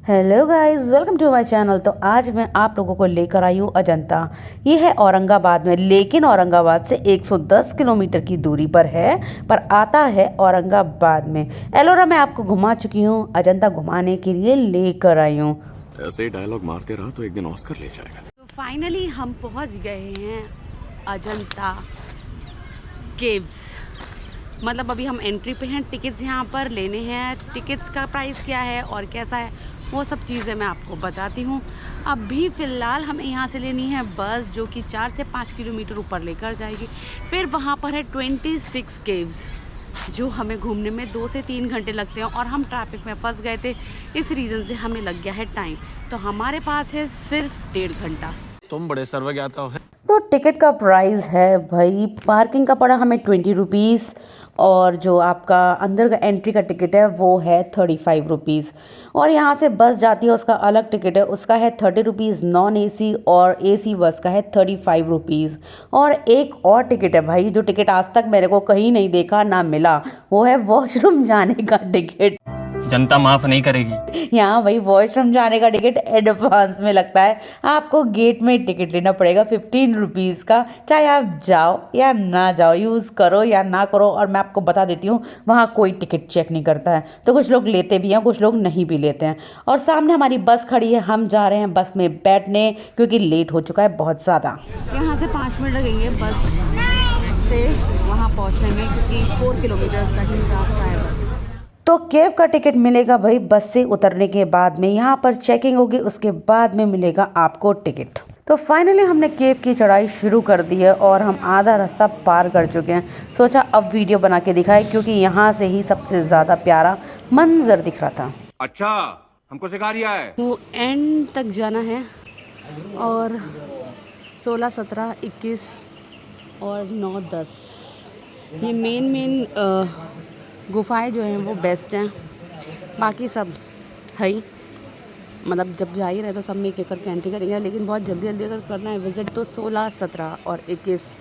Hello guys, welcome to my channel. तो आज मैं आप लोगों को लेकर आई हूँ अजंता। ये है औरंगाबाद में, लेकिन औरंगाबाद से 110 किलोमीटर की दूरी पर है, पर आता है औरंगाबाद में। एलोरा मैं आपको घुमा चुकी हूँ, अजंता घुमाने के लिए लेकर आई हूँ। ऐसे ही डायलॉग मारते रहा तो एक दिन ऑस्कर ले जाएगा। तो फाइनली हम पहुँच गए हैं अजंता केव्स। मतलब अभी हम एंट्री पे हैं, टिकट्स यहाँ पर लेने हैं। टिकट्स का प्राइस क्या है और कैसा है वो सब चीज़ें मैं आपको बताती हूँ। अभी फ़िलहाल हमें यहाँ से लेनी है बस, जो कि 4 से 5 किलोमीटर ऊपर लेकर जाएगी। फिर वहाँ पर है 26 केव्स, जो हमें घूमने में 2 से 3 घंटे लगते हैं, और हम ट्रैफिक में फंस गए थे, इस रीज़न से हमें लग गया है टाइम। तो हमारे पास है सिर्फ 1.5 घंटा। तुम बड़े सर्वज्ञाता हो। तो टिकट का प्राइस है भाई, पार्किंग का पड़ा हमें 20 रुपीज़, और जो आपका अंदर का एंट्री का टिकट है वो है 35 रुपीज़। और यहाँ से बस जाती है, उसका अलग टिकट है, उसका है 30 रुपीज़ नॉन एसी, और एसी बस का है 35 रुपीज़। और एक और टिकट है भाई, जो टिकट आज तक मेरे को कहीं नहीं देखा ना मिला, वो है वॉशरूम जाने का टिकट। जनता माफ नहीं करेगी। यहाँ भाई वॉशरूम जाने का टिकट एडवांस में लगता है, आपको गेट में टिकट लेना पड़ेगा 15 रुपीज़ का, चाहे आप जाओ या ना जाओ, यूज़ करो या ना करो। और मैं आपको बता देती हूँ, वहाँ कोई टिकट चेक नहीं करता है। तो कुछ लोग लेते भी हैं, कुछ लोग नहीं भी लेते हैं। और सामने हमारी बस खड़ी है, हम जा रहे हैं बस में बैठने, क्योंकि लेट हो चुका है बहुत ज़्यादा। यहाँ से 5 मिनट लगेंगे बस से वहाँ पहुँचने में, क्योंकि 4 किलोमीटर का ही रास्ता है बस। तो केव का टिकट मिलेगा भाई बस से उतरने के बाद में, यहाँ पर चेकिंग होगी, उसके बाद में मिलेगा आपको टिकट। तो फाइनली हमने केव की चढ़ाई शुरू कर दी है, और हम आधा रास्ता पार कर चुके हैं। सोचा अब वीडियो बना के दिखाए, क्योंकि यहाँ से ही सबसे ज़्यादा प्यारा मंजर दिख रहा था। अच्छा, हमको सिखा रिया है। तो एंड तक जाना है, और 16, 17, 21 और 9, 10 ये मेन गुफाएं जो हैं वो बेस्ट हैं। बाकी सब है ही, मतलब जब जा ही रहे तो सब में एक एक करके एंट्री करेंगे, लेकिन बहुत जल्दी जल्दी अगर करना है विज़िट तो 16, 17 और 21,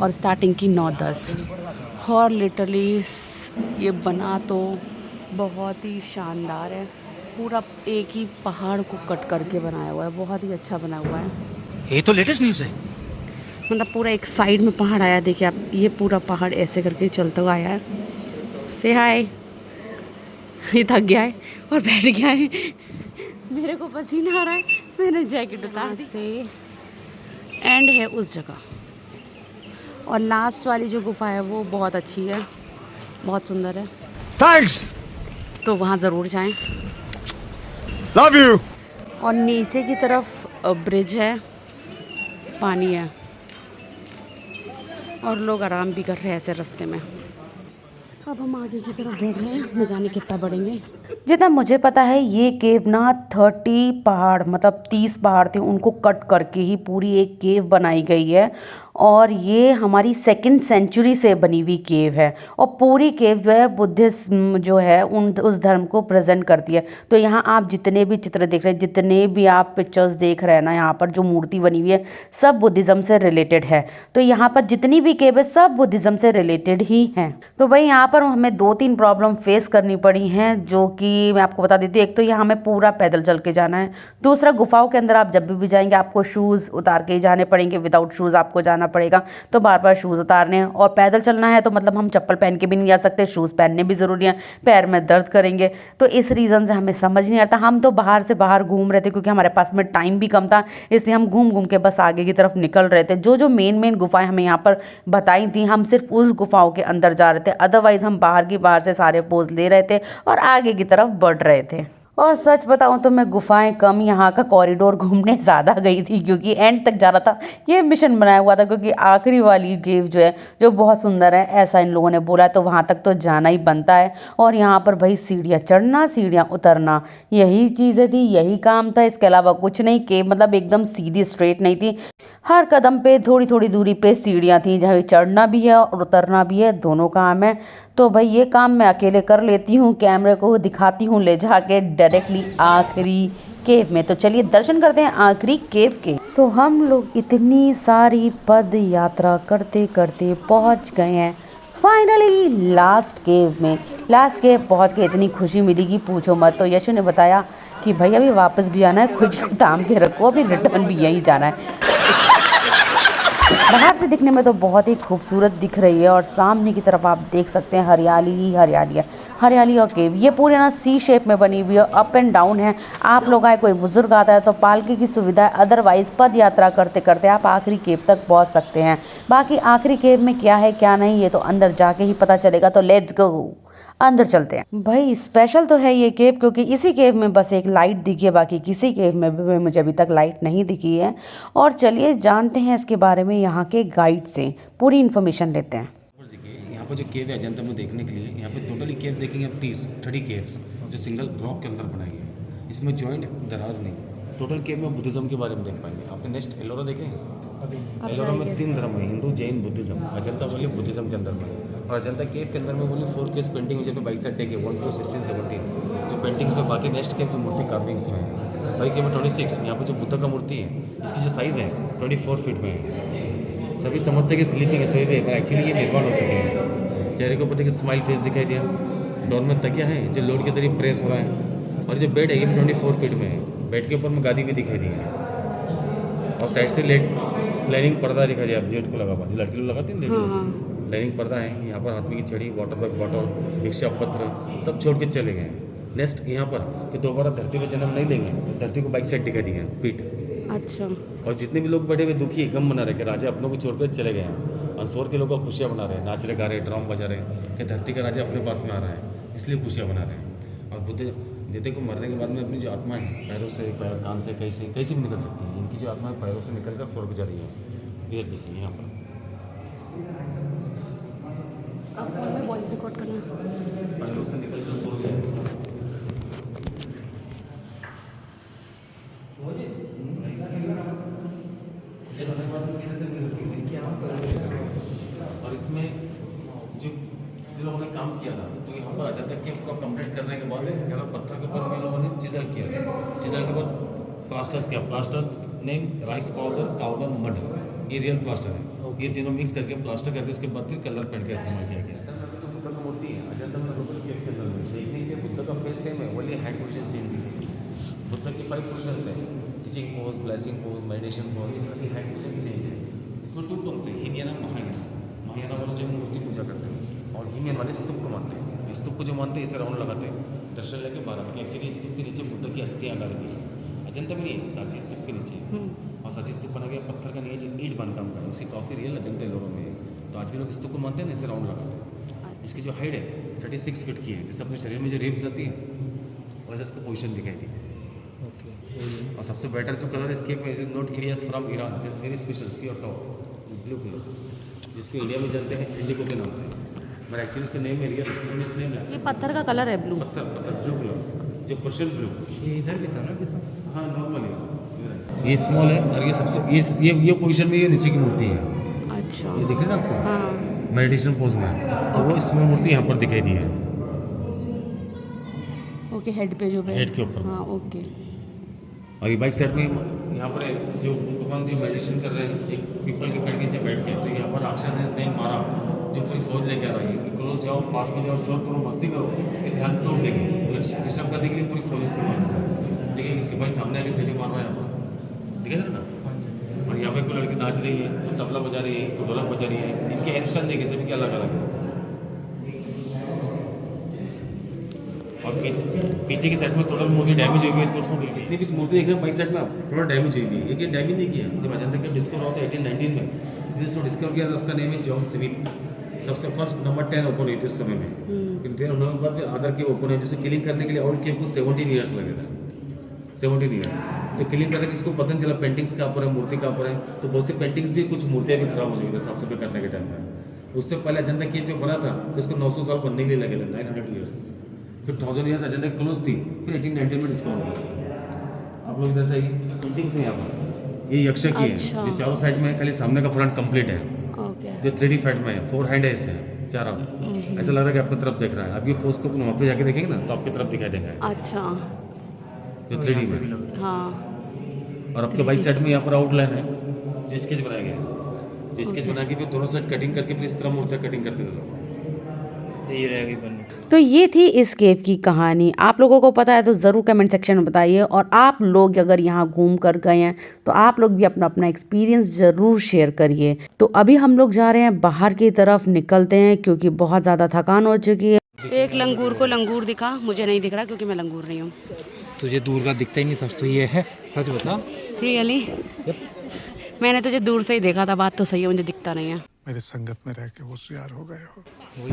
और स्टार्टिंग की 9, 10। और लिटरली ये बना तो बहुत ही शानदार है, पूरा एक ही पहाड़ को कट करके बनाया हुआ है, बहुत ही अच्छा बना हुआ है। ये तो लेटेस्ट न्यूज़ है। मतलब पूरा एक साइड में पहाड़ आया, देखिए आप, ये पूरा पहाड़ ऐसे करके चलता हुआ आया है। से हाय, ये थक गया है और बैठ गया है, मेरे को पसीना आ रहा है, मैंने जैकेट उतार दी। से एंड है उस जगह, और लास्ट वाली जो गुफा है वो बहुत अच्छी है, बहुत सुंदर है। थैंक्स, तो वहाँ ज़रूर जाएं। Love you. और नीचे की तरफ ब्रिज है, पानी है, और लोग आराम भी कर रहे हैं ऐसे रास्ते में। अब हम आगे की तरफ बढ़ रहे हैं, न जाने कितना बढ़ेंगे। जितना मुझे पता है ये केव ना 30 पहाड़, मतलब 30 पहाड़ थे, उनको कट करके ही पूरी एक केव बनाई गई है। और ये हमारी 2nd सेंचुरी से बनी हुई केव है, और पूरी केव जो है बुद्धिज्म जो है उस धर्म को प्रेजेंट करती है। तो यहाँ आप जितने भी चित्र देख रहे हैं, जितने भी आप पिक्चर्स देख रहे हैं ना, यहाँ पर जो मूर्ति बनी हुई है सब बुद्धिज़्म से रिलेटेड है। तो यहाँ पर जितनी भी केव है सब बुद्धिज़्म से रिलेटेड ही हैं। तो भाई यहाँ पर हमें 2-3 प्रॉब्लम फेस करनी पड़ी हैं, जो कि मैं आपको बता देती हूँ। एक तो यहाँ हमें पूरा पैदल चल के जाना है, दूसरा गुफाओं के अंदर आप जब भी जाएंगे आपको शूज़ उतार के ही जाने पड़ेंगे, विदाउट शूज़ आपको जाना पड़ेगा। तो बार बार शूज़ उतारने हैं, और पैदल चलना है तो मतलब हम चप्पल पहन के भी नहीं जा सकते, शूज़ पहनने भी ज़रूरी है, पैर में दर्द करेंगे। तो इस रीज़न से हमें समझ नहीं आता। हम तो बाहर से बाहर घूम रहे थे, क्योंकि हमारे पास में टाइम भी कम था, इसलिए हम घूम घूम के बस आगे की तरफ निकल रहे थे। जो जो मेन गुफाएं हमें यहाँ पर बताई थी, हम सिर्फ उस गुफाओं के अंदर जा रहे थे, अदरवाइज़ हम बाहर से सारे पोज ले रहे थे और आगे की तरफ बढ़ रहे थे। और सच बताऊं तो मैं गुफाएं कम, यहाँ का कॉरिडोर घूमने ज़्यादा गई थी, क्योंकि एंड तक जाना था, ये मिशन बनाया हुआ था। क्योंकि आखिरी वाली केव जो है, जो बहुत सुंदर है ऐसा इन लोगों ने बोला, तो वहाँ तक तो जाना ही बनता है। और यहाँ पर भाई सीढ़ियाँ चढ़ना, सीढ़ियाँ उतरना, यही चीज़ें थी, यही काम था, इसके अलावा कुछ नहीं। केव मतलब एकदम सीधी स्ट्रेट नहीं थी, हर कदम पे थोड़ी थोड़ी दूरी पे सीढ़ियाँ थी, जहाँ चढ़ना भी है और उतरना भी है, दोनों काम है। तो भाई ये काम मैं अकेले कर लेती हूँ, कैमरे को दिखाती हूँ ले जाके डायरेक्टली आखिरी केव में। तो चलिए दर्शन करते हैं आखिरी केव के। तो हम लोग इतनी सारी पद यात्रा करते करते पहुँच गए हैं फाइनली लास्ट केव में। लास्ट केव पहुँच के इतनी खुशी मिली कि पूछो मत। तो यशु ने बताया कि भाई अभी वापस भी आना है, खुद थाम के रखो, अभी रिटर्न भी यहीं जाना है। बाहर से दिखने में तो बहुत ही खूबसूरत दिख रही है और सामने की तरफ आप देख सकते हैं हरियाली ही हरियाली है, हरियाली और केव। ये पूरे ना सी शेप में बनी हुई है, अप एंड डाउन है। आप लोग आए, कोई बुजुर्ग आता है तो पालकी की सुविधा है, अदरवाइज पद यात्रा करते करते आप आखिरी केव तक पहुंच सकते हैं। बाकी आखिरी केव में क्या है क्या नहीं ये तो अंदर जाके ही पता चलेगा। तो लेट्स गो, अंदर चलते हैं। भाई स्पेशल तो है ये केव, क्योंकि इसी केव में बस एक लाइट दिखी है, बाकी किसी केव में भी मुझे अभी तक लाइट नहीं दिखी है। और चलिए जानते हैं इसके बारे में यहाँ के गाइड से, पूरी इन्फॉर्मेशन लेते हैं। यहाँ पर जो केव है अजंता में देखने के लिए, यहाँ पे टोटली केव देखेंगे आप 30 केव्स जो सिंगल रॉक के अंदर बनाई है। इसमें जॉइंट दरार नहीं है। टोटल केव में बुद्धिज्म के बारे में देख पाएंगे। आपने नेक्स्ट एलोरा देखेंगे। एलोरा में 3 धर्म है, हिंदू, जैन, बुद्धिज्म। अजंता बोलिए बुद्धिज्म के अंदर बने, और अजंता केव के अंदर में बोलिए 4 केव्स पेंटिंग है, जब बाइक साइड टेक है 1 to 16, 17 जो पेंटिंग्स में। बाकी नेक्स्ट केव जो मूर्ति कार्विंग्स में है। भाई केव 26 यहाँ पर जो बुद्ध का मूर्ति है, इसकी जो साइज़ है 24 फीट में है। सभी समझते कि स्लीपिंग है, सभी पर एक्चुअली ये निर्माण हो चुके हैं। चेहरे के ऊपर देखिए स्माइल फेस दिखाई दिया। डोर में तकिया है जो लोड के जरिए प्रेस हो रहा है, और जो बेड है ये भी 24 फीट में है। बेड के ऊपर में गादी भी दिखाई दी है, और साइड से लाइनिंग पर्दा दिखाई दिया। जेट को लगा हुआ जो लड़की लोग लगाते हैं लाइनिंग पर्दा है। यहाँ पर हाथ में की छड़ी, वाटर बैग बॉटल, भिक्षा पत्र सब छोड़ के चले गए। नेक्स्ट यहाँ पर कि दोबारा धरती में जन्म नहीं लेंगे, तो धरती को बाइक साइड दिखा दी है पीठ। अच्छा। और जितने भी लोग बैठे हुए दुखी है, गम मना रहे कि राजा अपनों को छोड़कर चले गए हैं। अंसोर के लोग को खुशियाँ बना रहे हैं, नाच रहे, गा रहे, ड्रम बजा रहे हैं कि धरती का राजा अपने पास में आ रहा है, इसलिए खुशियाँ बना रहे हैं। और बुद्ध देते को मरने के बाद में अपनी जो आत्मा है पैरों से, पैर कान से, कैसे भी निकल सकती है। इनकी जो आत्मा है पैरों से निकल कर स्वर्ग जा रही है। ये देखिए यहाँ पर वॉइस रिकॉर्ड करना। पैरों से निकल कर स्वर्ग जा रही है। और इसमें जो लोगों ने काम किया था, तो यहाँ पर अजंता के पूरा कंप्लीट करने के बाद यहाँ पत्थर के ऊपर में लोगों ने चिजल किया था। चिजल के बाद प्लास्टर्स किया। Plaster name rice powder, mud, ये रियल प्लास्टर है। ये तीनों मिक्स करके प्लास्टर करके उसके बाद फिर कलर पेंट का इस्तेमाल किया गया। जो बुद्ध की मूर्ति है अजंता में लोकल केव के अंदर में देखने के लिए बुद्ध का फेस सेम है, वही हैंड पोजिशन चेंज है। बुद्ध की 5 पोजिशंस है, teaching pose, blessing pose, meditation pose, खाली हैंड पोजिशन चेंज है। इसमें 2 टर्म्स है, हीनयाना, महायाना वाले जो मूर्ति पूजा करते हैं, और हीनयान वाले स्तूप को मानते हैं। स्तूप को जो मानते हैं इसे राउंड लगाते हैं, दर्शन लेके बाहर आते हैं। एक्चुअली स्तूप के नीचे बुद्ध की अस्थियाँ डाली गई है। अजंता में नहीं है, सांची स्तूप के नीचे, और सांची स्तूप बना गया पत्थर का नहीं है, जो ईंट बांधकाम का है। उसकी काफ़ी रियल अजंता एलोरा में है। तो आज भी लोग स्तूप को मानते हैं ना, इसे राउंड लगाते हैं। इसकी जो हाइट है 36 फीट की है, जिससे अपने शरीर में जो रिब्स आती है वैसे इसको पोजिशन दिखाई दी। और सबसे बेटर जो कलर इसके में is not India's from Iran, this very special, सी और टॉप ब्लू कलर, जिसको इंडिया में जानते हैं इंडिगो के नाम से। मगर एक्चुअली इसका नेम है रियल नेम है। ये पत्थर का कलर है ब्लू। पत्थर ब्लू कलर, जो पर्शियन ब्लू। ये इधर भी था ना? हाँ नॉर्मली ये स्मॉल है, और ये सबसे ये पोजीशन में ये नीचे की मूर्ति है। अच्छा। ये दिख रही है ना आपको? हाँ। मेडिटेशन पोज में, और वो स्मॉल मूर्ति यहाँ पर दिखाई दी है। ओके, हेड पे जो हेड के ऊपर। हाँ ओके। और ये बाइक साइड में यहाँ पर जो भगवान जी मेडिटेशन कर रहे हैं, एक पीपल के पेड़ के नीचे बैठ के, तो यहाँ पर राक्षस ने इसने मारा, जो पूरी फौज लेके आ रहा है कि क्लोज जाओ, पास में जाओ, शोर करो, मस्ती करो, ये ध्यान तोड़ देंगे। डिस्टर्ब करने के लिए पूरी फौज इस्तेमाल कर रहा है। देखिए सिपाही सामने आके सीटी मार रहा है यहाँ पर, ठीक है ना। और यहाँ पे कोई लड़की नाच रही है, तबला बजा रही है, ढोलक बजा रही है। इनके हेयर स्टाइल देखिए सभी के अलग अलग है। और पीछे की साइड में टोटल मूर्ति डैमेज हुई है। टोटल जितनी भी मूर्ति देख रहे हैं बाइक साइड में टोटल डैमेज हुई है। लेकिन डैमेज नहीं किया। जब अजंता का डिस्कवर हुआ था 1819 में, जिसको डिस्कवर किया था उसका नेम है जॉन स्मिथ। सबसे फर्स्ट नंबर 10 ओपन हुई थी उस समय में। लेकिन 10 होने के बाद अदर के ओपन है, जिसको किलिंग करने के लिए और केव को 17 ईयर्स लगे थे। 17 ईयर्स तो किलिंग करने के इसको पता नहीं चला पेंटिंग्स कहाँ पर है, मूर्ति कहाँ पर है। तो बहुत सी पेंटिंग्स भी, कुछ मूर्तियाँ भी खराब हो चुकी थी साफ सफाई करने के टाइम में। उससे पहले अजंता केव जो बना था उसको 900 साल बनने के लिए लगे थे, 900 ईयर्स। फिर 1000 ईयर्स अजंता क्लोज थी, फिर 1819 में डिस्कवर हुआ। आप लोग इधर से पेंटिंग्स हैं यहाँ पर, ये यक्ष की है। जो चारों साइड में है, खाली सामने का फ्रंट कंप्लीट है, जो 3D फैट में है। 4 हैंड है इसे, 4 हाथ। ऐसा लग रहा है कि अपनी तरफ देख रहा है। अब ये पोज को वहाँ पे जाके देखेंगे ना तो आपकी तरफ दिखाई देंगे। अच्छा। जो 3D में। हाँ। और आपके बाइक साइड में यहाँ पर आउटलाइन है, जो स्केच बनाया गया है। जो स्केच बना के फिर दोनों साइड कटिंग करके फिर इस तरह मूर्तियाँ कटिंग करते थे लोग। ये रहेगी बनने। तो ये थी इस केव की कहानी। आप लोगों को पता है तो ज़रूर कमेंट सेक्शन में बताइए, और आप लोग अगर यहाँ घूम कर गए हैं तो आप लोग भी अपना अपना एक्सपीरियंस ज़रूर शेयर करिए। तो अभी हम लोग जा रहे हैं बाहर की तरफ, निकलते हैं क्योंकि बहुत ज़्यादा थकान हो चुकी है। एक लंगूर को लंगूर दिखा, मुझे नहीं दिख रहा क्योंकि मैं लंगूर नहीं हूँ। तुझे दूर का दिखता ही नहीं, सच तो ये है, सच बता। रियली? मैंने तुझे दूर से ही देखा था, बात तो सही है, मुझे दिखता नहीं है। मेरे संगत में रह के होशियार हो गए हो।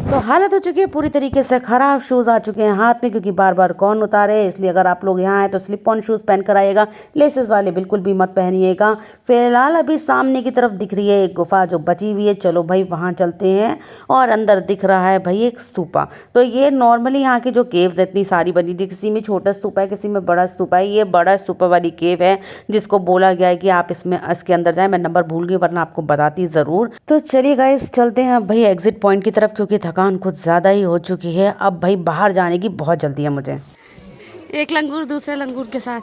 तो हालत हो चुकी है पूरी तरीके से खराब। शूज़ आ चुके हैं हाथ में क्योंकि बार बार कौन उतारे, इसलिए अगर आप लोग यहाँ आए तो स्लिप ऑन शूज़ पहन कर आइएगा, लेसेस वाले बिल्कुल भी मत पहनिएगा। फिलहाल अभी सामने की तरफ दिख रही है एक गुफा जो बची हुई है, चलो भाई वहाँ चलते हैं। और अंदर दिख रहा है भाई एक स्तूपा। तो ये नॉर्मली यहाँ की जो केव्स इतनी सारी बनी थी, किसी में छोटा स्तूपा है, किसी में बड़ा स्तूपा है। ये बड़ा स्तूपा वाली केव है जिसको बोला गया है कि आप इसके अंदर जाएं। मैं नंबर भूल गई वरना आपको बताती ज़रूर। तो चलिए गाइस चलते हैं अब भाई एग्जिट पॉइंट की तरफ, क्योंकि थकान कुछ ज़्यादा ही हो चुकी है। अब भाई बाहर जाने की बहुत जल्दी है मुझे। एक लंगूर दूसरे लंगूर के साथ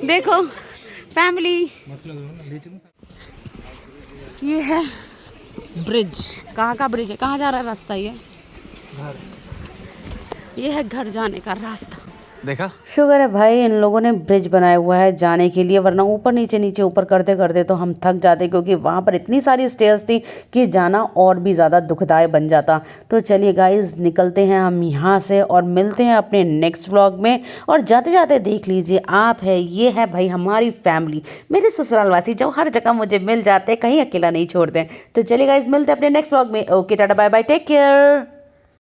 देखो फैमिली। ये है ब्रिज। कहाँ का ब्रिज है, कहाँ जा रहा है रास्ता? ये है घर जाने का रास्ता। देखा? शुक्र है भाई इन लोगों ने ब्रिज बनाया हुआ है जाने के लिए, वरना ऊपर नीचे नीचे ऊपर करते करते तो हम थक जाते, क्योंकि वहाँ पर इतनी सारी स्टेयर्स थी कि जाना और भी ज़्यादा दुखदायक बन जाता। तो चलिए गाइस निकलते हैं हम यहाँ से और मिलते हैं अपने नेक्स्ट व्लॉग में। और जाते जाते देख लीजिए आप है, ये है भाई हमारी फैमिली, मेरे ससुरालवासी जो हर जगह मुझे मिल जाते, कहीं अकेला नहीं छोड़ते। तो चलिए गाइस मिलते हैं अपने नेक्स्ट व्लॉग में। Okay tata bye bye, take care.